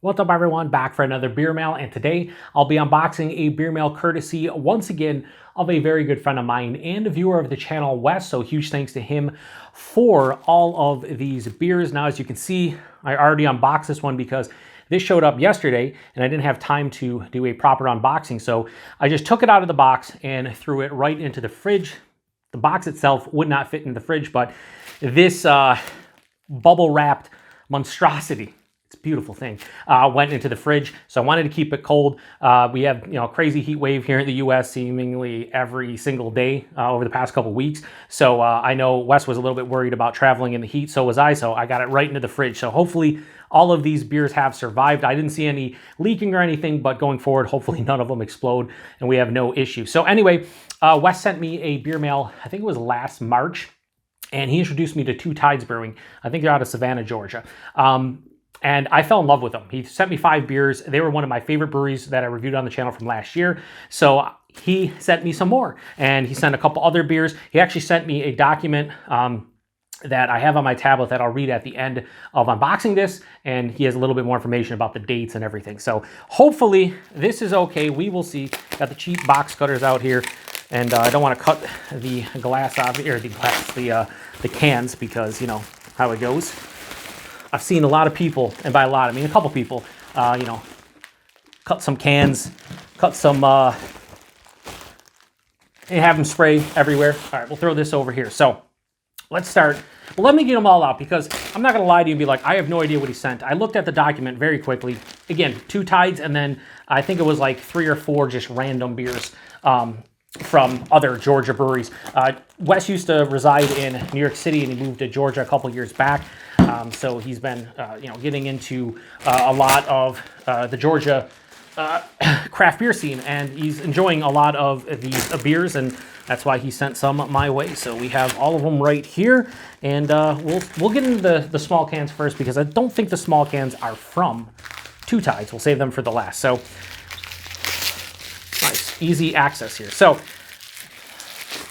What's up everyone, back for another beer mail, and today I'll be unboxing a beer mail courtesy once again of a very good friend of mine and a viewer of the channel, Wes, so huge thanks to him for all of these beers. Now as you can see, I already unboxed this one because this showed up yesterday and I didn't have time to do a proper unboxing, so I just took it out of the box and threw it right into the fridge. The box itself would not fit in the fridge, but this bubble wrapped monstrosity, beautiful thing, went into the fridge. So I wanted to keep it cold. We have a crazy heat wave here in the US seemingly every single day over the past couple weeks. So I know Wes was a little bit worried about traveling in the heat, so was I, so I got it right into the fridge. So hopefully all of these beers have survived. I didn't see any leaking or anything, but going forward, hopefully none of them explode and we have no issue. So anyway, Wes sent me a beer mail, I think it was last March, and he introduced me to Two Tides Brewing. I think they're out of Savannah, Georgia. And I fell in love with them. He sent me 5 beers. They were one of my favorite breweries that I reviewed on the channel from last year. So he sent me some more, and he sent a couple other beers. He actually sent me a document that I have on my tablet that I'll read at the end of unboxing this, and he has a little bit more information about the dates and everything. So hopefully this is okay. We will see. Got the cheap box cutters out here, and I don't want to cut the glass off, or the cans, because you know how it goes. I've seen a lot of people, and by a lot I mean a couple people, cut some cans, cut some, and have them spray everywhere. All right, we'll throw this over here. So let's start. Well, let me get them all out, because I'm not going to lie to you and be like, I have no idea what he sent. I looked at the document very quickly. Again, Two Tides, and then I think it was like 3 or 4 just random beers from other Georgia breweries. Wes used to reside in New York City, and he moved to Georgia a couple years back. So he's been, getting into a lot of the Georgia craft beer scene, and he's enjoying a lot of these beers, and that's why he sent some my way. So we have all of them right here, and we'll get into the small cans first, because I don't think the small cans are from Two Tides. We'll save them for the last. So nice, easy access here. So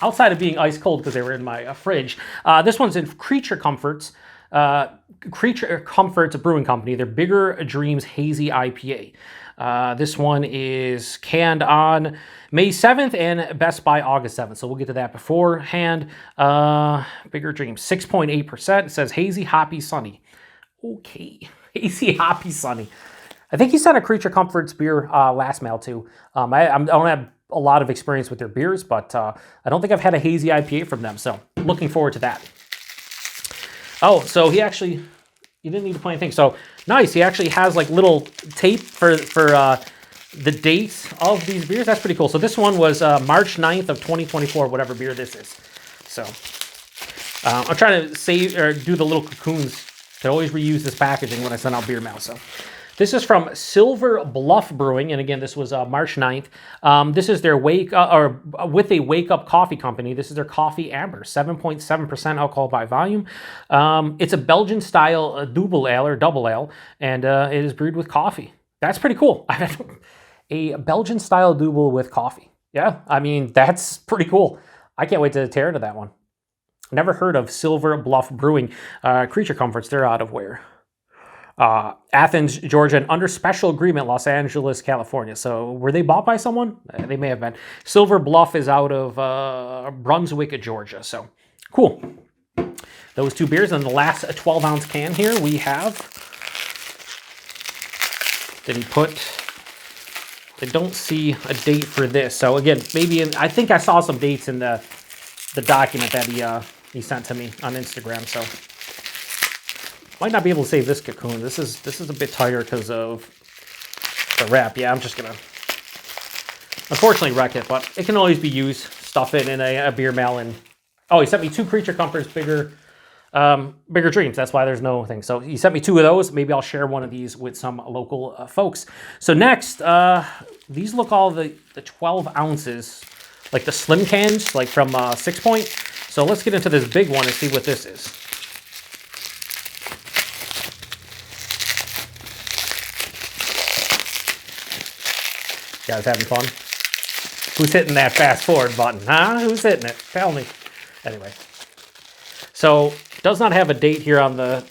outside of being ice cold because they were in my fridge, this one's in Creature Comforts. Creature Comforts Brewing Company. Their Bigger Dreams Hazy IPA. This one is canned on May 7th and Best by August 7th. So we'll get to that beforehand. Bigger Dreams, 6.8%. It says Hazy Hoppy Sunny. Okay, Hazy Hoppy Sunny. I think he sent a Creature Comforts beer last mail too. I don't have a lot of experience with their beers, but I don't think I've had a hazy IPA from them. So looking forward to that. Oh, so he didn't need to put anything. So nice, he actually has like little tape for the dates of these beers. That's pretty cool. So this one was March 9th of 2024, whatever beer this is. So I'm trying to save or do the little cocoons to always reuse this packaging when I send out beer mail. So this is from Silver Bluff Brewing, and again, this was March 9th. This is their with a Wake Up Coffee Company. This is their Coffee Amber, 7.7% alcohol by volume. It's a Belgian-style double ale, and it is brewed with coffee. That's pretty cool. A Belgian-style double with coffee. Yeah, I mean, that's pretty cool. I can't wait to tear into that one. Never heard of Silver Bluff Brewing. Creature Comforts, they're out of where? Athens, Georgia, and under special agreement, Los Angeles, California. So were they bought by someone? They may have been. Silver Bluff is out of Brunswick, Georgia. So cool. Those 2 beers. And the last 12-ounce can here we have. I don't see a date for this. So again, I think I saw some dates in the document that he sent to me on Instagram. So might not be able to save this cocoon. This is a bit tighter because of the wrap. Yeah, I'm just gonna unfortunately wreck it, but it can always be used. Stuff it in a beer mail. And oh, he sent me 2 Creature Comforts Bigger Dreams. That's why there's no thing. So he sent me 2 of those. Maybe I'll share one of these with some local folks. So next, these look all the 12 ounces, like the slim cans, like from 6 Point. So let's get into this big one and see what this is. You guys having fun? Who's hitting that fast forward button, huh? Who's hitting it? Tell me. Anyway, so does not have a date here on the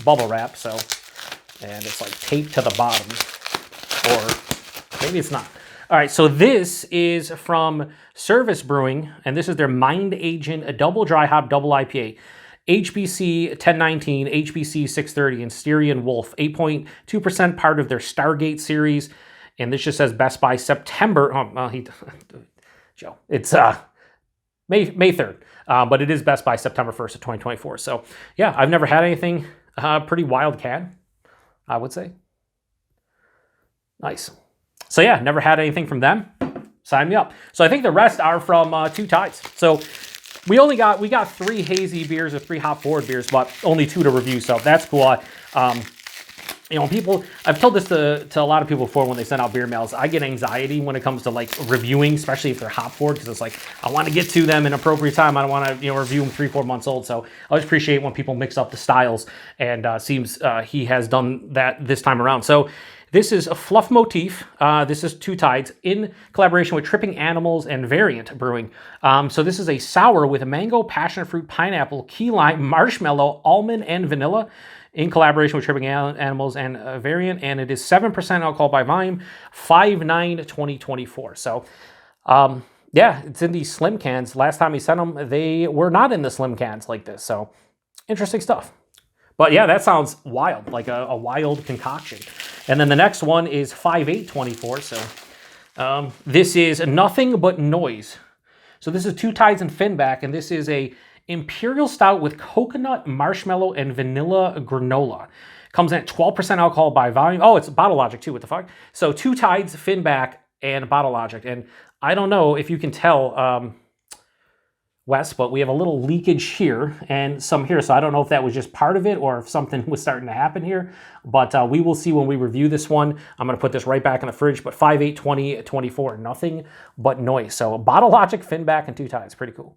bubble wrap, so And it's like taped to the bottom. Or maybe it's not. All right, so this is from Service Brewing, and this is their Mind Agent, a double dry hop, double IPA. HBC 1019, HBC 630, and Styrian Wolf, 8.2%, part of their Stargate series. And this just says Best By September. Oh, well, Joe, it's May 3rd, but it is Best By September 1st of 2024. So yeah, I've never had anything pretty wild can, I would say. Nice. So yeah, never had anything from them. Sign me up. So I think the rest are from Two Tides. So we got 3 hazy beers or 3 hop forward beers, but only 2 to review. So that's cool. You know, people, I've told this to a lot of people before when they send out beer mails. I get anxiety when it comes to like reviewing, especially if they're hop forward, because it's like I want to get to them in appropriate time. I don't want to review them 3-4 months old. So I always appreciate when people mix up the styles, and seems he has done that this time around. So this is a Fluff Motif. This is Two Tides in collaboration with Tripping Animals and Variant Brewing. So this is a sour with mango, passion fruit, pineapple, key lime, marshmallow, almond, and vanilla in collaboration with Tripping Animals and Variant. And it is 7% alcohol by volume, 5/9/2024. So yeah, it's in these slim cans. Last time he sent them, they were not in the slim cans like this. So interesting stuff. But yeah, that sounds wild, like a wild concoction. And then the next one is 5/8/24. So this is Nothing But Noise. So this is Two Tides and Finback, and this is a Imperial Stout with coconut, marshmallow, and vanilla granola. Comes in at 12% alcohol by volume. Oh, it's Bottle Logic too, what the fuck? So Two Tides, Finback, and Bottle Logic. And I don't know if you can tell, Wes, but we have a little leakage here and some here. So I don't know if that was just part of it or if something was starting to happen here. But we will see when we review this one. I'm going to put this right back in the fridge. But 5/8/2024, Nothing But Noise. So Bottle Logic, Finback, and Two Tides. Pretty cool.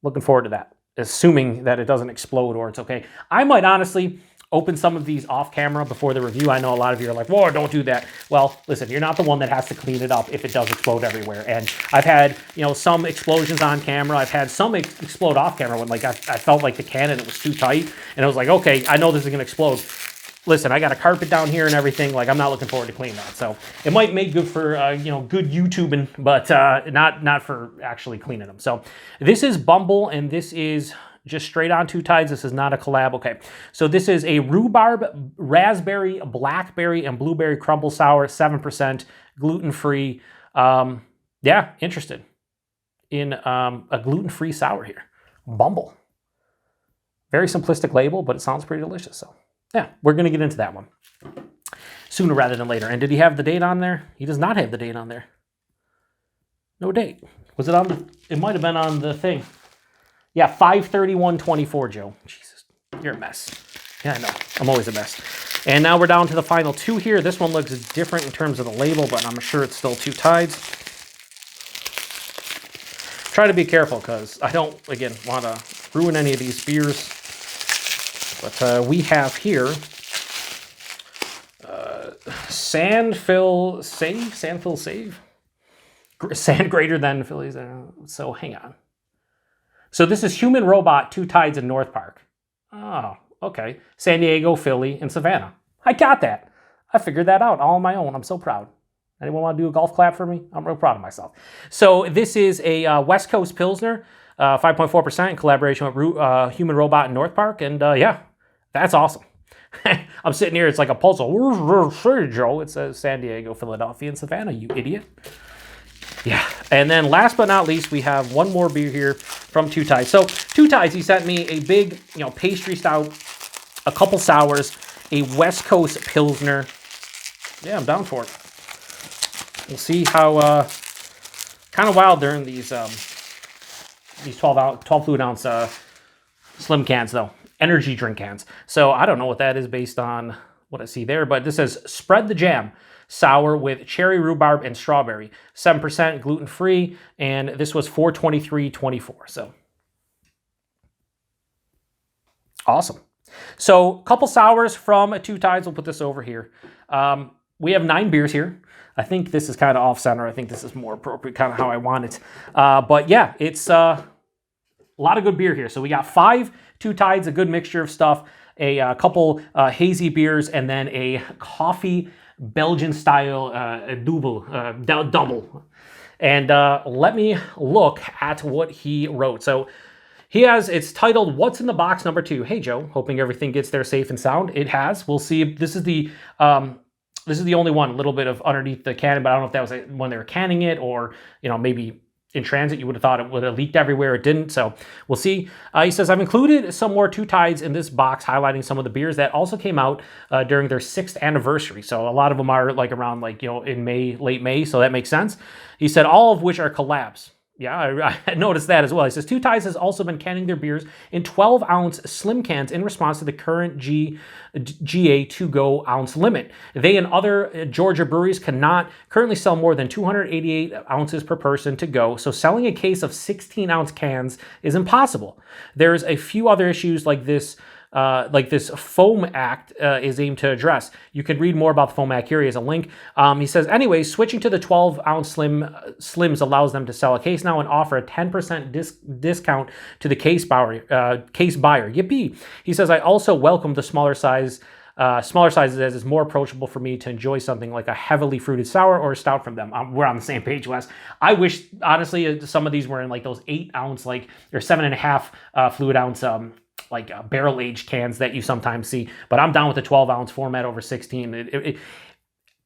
Looking forward to that, assuming that it doesn't explode or it's okay. I might honestly open some of these off camera before the review. I know a lot of you are like, whoa, don't do that. Well, listen, you're not the one that has to clean it up if it does explode everywhere. And I've had, some explosions on camera. I've had some explode off camera when like I felt like the can and it was too tight. And I was like, okay, I know this is gonna explode. Listen, I got a carpet down here and everything. Like, I'm not looking forward to cleaning that. So it might make good for, good YouTubing, but not for actually cleaning them. So this is Bumble, and this is just straight on Two Tides. This is not a collab. Okay, so this is a rhubarb, raspberry, blackberry, and blueberry crumble sour, 7%, gluten-free. Yeah, interested in a gluten-free sour here. Bumble. Very simplistic label, but it sounds pretty delicious. So yeah, we're going to get into that one sooner rather than later. And did he have the date on there? He does not have the date on there. No date. Was it on? It might have been on the thing. Yeah, 5/31/24, Joe. Jesus, you're a mess. Yeah, I know. I'm always a mess. And now we're down to the final 2 here. This one looks different in terms of the label, but I'm sure it's still Two Tides. Try to be careful because I don't, again, want to ruin any of these beers. But we have here Sandfill Save? Sand greater than Phillies. So hang on. So this is Human Robot, Two Tides in North Park. Oh, okay. San Diego, Philly, and Savannah. I got that. I figured that out all on my own. I'm so proud. Anyone want to do a golf clap for me? I'm real proud of myself. So this is a West Coast Pilsner, 5.4% in collaboration with Human Robot in North Park. And yeah, that's awesome. I'm sitting here. It's like a puzzle. Where's Joe? It says San Diego, Philadelphia, and Savannah, you idiot. Yeah, and then last but not least, we have one more beer here from Two Tides. So Two Tides, he sent me a big, pastry stout, a couple sours, a West Coast Pilsner. Yeah, I'm down for it. We'll see how kind of wild they're in these 12 fluid ounce slim cans though, energy drink cans. So I don't know what that is based on what I see there, but this says Spread the Jam. Sour with cherry, rhubarb, and strawberry. 7% gluten-free, and this was 4/23/24. So awesome. So a couple sours from Two Tides. We'll put this over here. We have 9 beers here. I think this is kind of off-center. I think this is more appropriate, kind of how I want it. But yeah, it's a lot of good beer here. So we got 5 Two Tides, a good mixture of stuff. a couple hazy beers, and then a coffee Belgian style double. And let me look at what he wrote. So he has, it's titled, What's in the Box number 2? Hey, Joe, hoping everything gets there safe and sound. It has. We'll see. This is the only one, a little bit of underneath the can, but I don't know if that was when they were canning it or, maybe in transit, you would have thought it would have leaked everywhere. It didn't, so we'll see. He says, I've included some more Two Tides in this box, highlighting some of the beers that also came out during their 6th anniversary. So a lot of them are around in May, late May, so that makes sense. He said, all of which are collabs. Yeah, I noticed that as well. He says, Two Tides has also been canning their beers in 12-ounce slim cans in response to the current GA to-go ounce limit. They and other Georgia breweries cannot currently sell more than 288 ounces per person to go, so selling a case of 16-ounce cans is impossible. There's a few other issues like this Foam Act is aimed to address. You can read more about the Foam Act here. He has a link. He says, anyway, switching to the 12-ounce slims allows them to sell a case now and offer a 10% discount to the case buyer. Yippee! He says, I also welcome the smaller sizes as it's more approachable for me to enjoy something like a heavily fruited sour or a stout from them. We're on the same page, Wes. I wish, honestly, some of these were in those 8-ounce, or 7.5 fluid ounce barrel-aged cans that you sometimes see. But I'm down with the 12-ounce format over 16.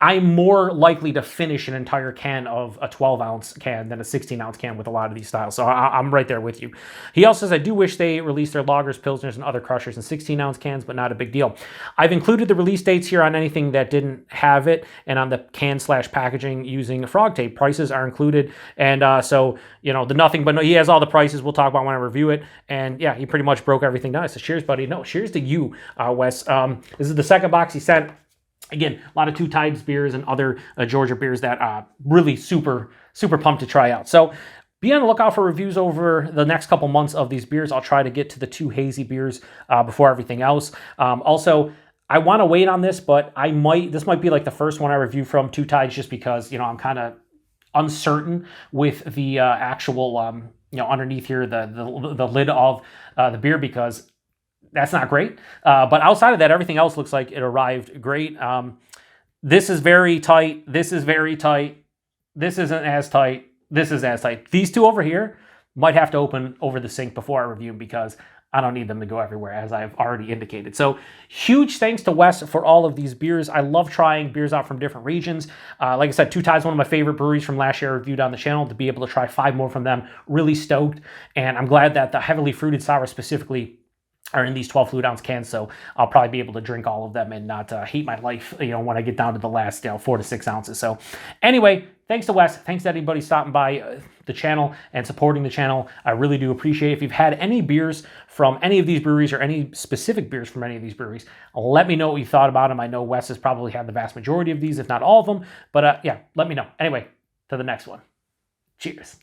I'm more likely to finish an entire can of a 12-ounce can than a 16-ounce can with a lot of these styles. So I'm right there with you. He also says, I do wish they released their lagers, pilsners, and other crushers in 16-ounce cans, but not a big deal. I've included the release dates here on anything that didn't have it, and on the can/packaging using frog tape. Prices are included, and so, the nothing but no, he has all the prices we'll talk about when I review it, and yeah, he pretty much broke everything down. I said, cheers, buddy. No, cheers to you, Wes. This is the second box he sent. Again, a lot of Two Tides beers and other Georgia beers that really super pumped to try out. So be on the lookout for reviews over the next couple months of these beers. I'll try to get to the 2 hazy beers before everything else. Also, I want to wait on this, but this might be the first one I review from Two Tides, just because I'm kind of uncertain with the actual underneath here, the lid of the beer, because that's not great. But outside of that, everything else looks like it arrived great. This is very tight. This is very tight. This isn't as tight. This is as tight. These two over here might have to open over the sink before I review them, because I don't need them to go everywhere, as I've already indicated. So huge thanks to Wes for all of these beers. I love trying beers out from different regions. Like I said, Two Tides, one of my favorite breweries from last year, I reviewed on the channel. To be able to try 5 more from them, really stoked. And I'm glad that the heavily fruited sour specifically are in these 12 fluid ounce cans, so I'll probably be able to drink all of them and not hate my life, when I get down to the last 4 to 6 ounces. So anyway, thanks to Wes. Thanks to anybody stopping by the channel and supporting the channel. I really do appreciate it. If you've had any beers from any of these breweries, or any specific beers from any of these breweries, let me know what you thought about them. I know Wes has probably had the vast majority of these, if not all of them, but yeah, let me know. Anyway, to the next one. Cheers.